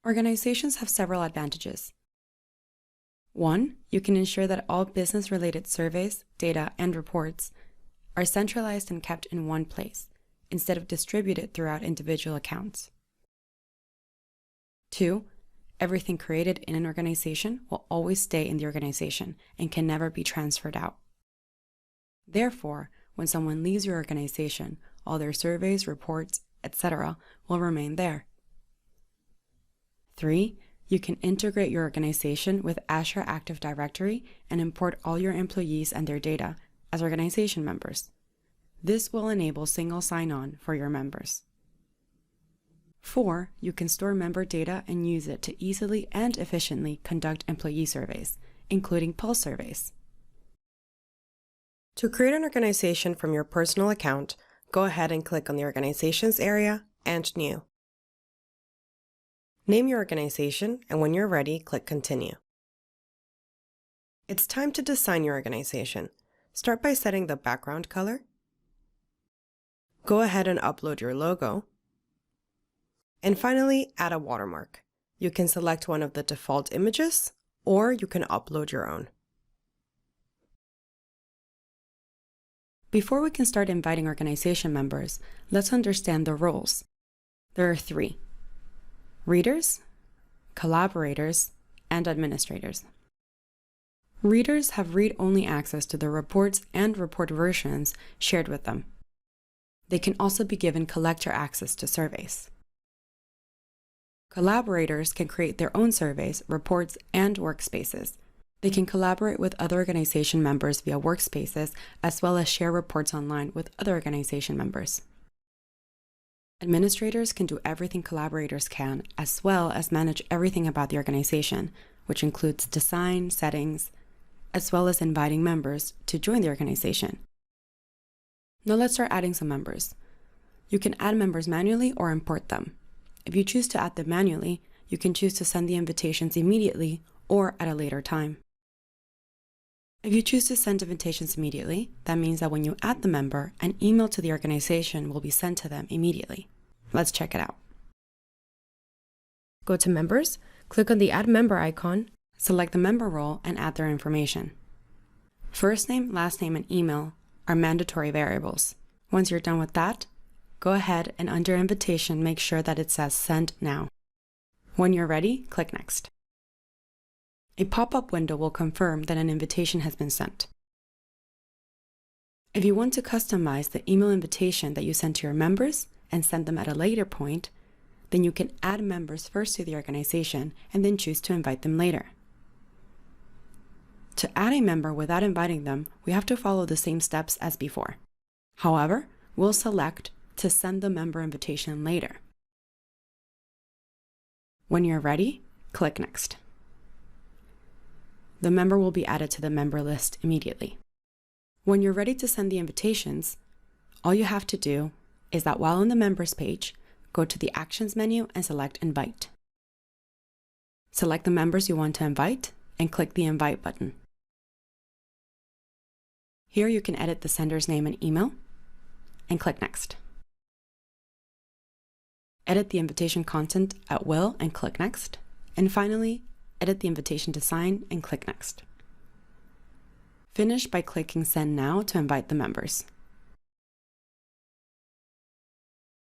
Organizations have several advantages. 1. You can ensure that all business-related surveys, data, and reports are centralized and kept in one place, instead of distributed throughout individual accounts. 2. Everything created in an organization will always stay in the organization and can never be transferred out. Therefore, when someone leaves your organization, all their surveys, reports, etc. will remain there. 3. You can integrate your organization with Azure Active Directory and import all your employees and their data as organization members. This will enable single sign-on for your members. 4. You can store member data and use it to easily and efficiently conduct employee surveys, including pulse surveys. To create an organization from your personal account, go ahead and click on the Organizations area and New. Name your organization, and when you're ready, click Continue. It's time to design your organization. Start by setting the background color. Go ahead and upload your logo. And finally, add a watermark. You can select one of the default images, or you can upload your own. Before we can start inviting organization members, let's understand the roles. There are 3: readers, collaborators, and administrators. Readers have read-only access to the reports and report versions shared with them. They can also be given collector access to surveys. Collaborators can create their own surveys, reports, and workspaces. They can collaborate with other organization members via workspaces, as well as share reports online with other organization members. Administrators can do everything collaborators can, as well as manage everything about the organization, which includes design, settings, as well as inviting members to join the organization. Now let's start adding some members. You can add members manually or import them. If you choose to add them manually, you can choose to send the invitations immediately or at a later time. If you choose to send invitations immediately, that means that when you add the member, an email to the organization will be sent to them immediately. Let's check it out. Go to Members, click on the Add Member icon, Select the member role and add their information. First name, last name, and email are mandatory variables. Once you're done with that, go ahead and under Invitation, make sure that it says Send Now. When you're ready, click Next. A pop-up window will confirm that an invitation has been sent. If you want to customize the email invitation that you send to your members and send them at a later point, then you can add members first to the organization and then choose to invite them later. To add a member without inviting them, we have to follow the same steps as before. However, we'll select to send the member invitation later. When you're ready, click Next. The member will be added to the member list immediately. When you're ready to send the invitations, all you have to do is that while on the Members page, go to the Actions menu and select Invite. Select the members you want to invite and click the Invite button. Here you can edit the sender's name and email and click Next. Edit the invitation content at will and click Next. And finally, edit the invitation design and click Next. Finish by clicking Send Now to invite the members.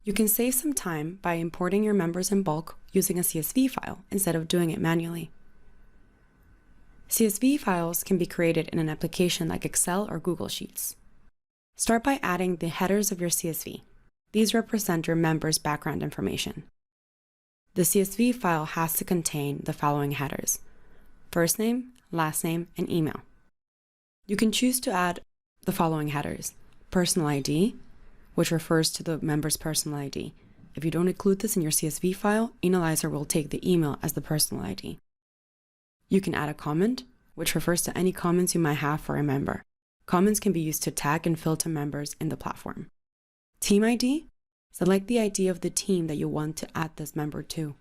You can save some time by importing your members in bulk using a CSV file instead of doing it manually. CSV files can be created in an application like Excel or Google Sheets. Start by adding the headers of your CSV. These represent your members' background information. The CSV file has to contain the following headers: first name, last name, and email. You can choose to add the following headers: personal ID, which refers to the member's personal ID. If you don't include this in your CSV file, Enalyzer will take the email as the personal ID. You can add a comment, which refers to any comments you might have for a member. Comments can be used to tag and filter members in the platform. Team ID, select the ID of the team that you want to add this member to.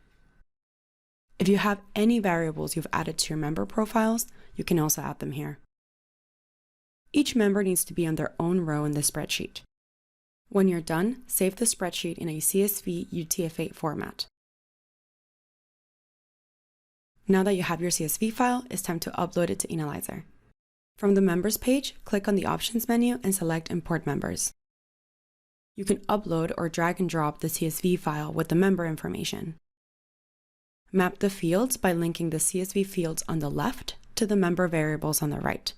If you have any variables you've added to your member profiles, you can also add them here. Each member needs to be on their own row in the spreadsheet. When you're done, save the spreadsheet in a CSV UTF-8 format. Now that you have your CSV file, it's time to upload it to Enalyzer. From the Members page, click on the Options menu and select Import Members. You can upload or drag and drop the CSV file with the member information. Map the fields by linking the CSV fields on the left to the member variables on the right.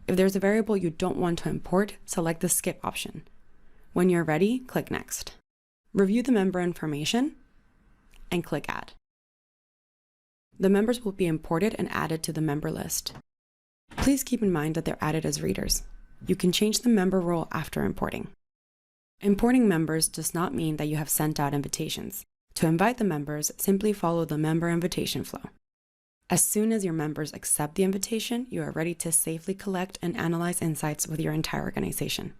If there's a variable you don't want to import, select the Skip option. When you're ready, click Next. Review the member information and click Add. The members will be imported and added to the member list. Please keep in mind that they're added as readers. You can change the member role after importing. Importing members does not mean that you have sent out invitations. To invite the members, simply follow the member invitation flow. As soon as your members accept the invitation, you are ready to safely collect and analyze insights with your entire organization.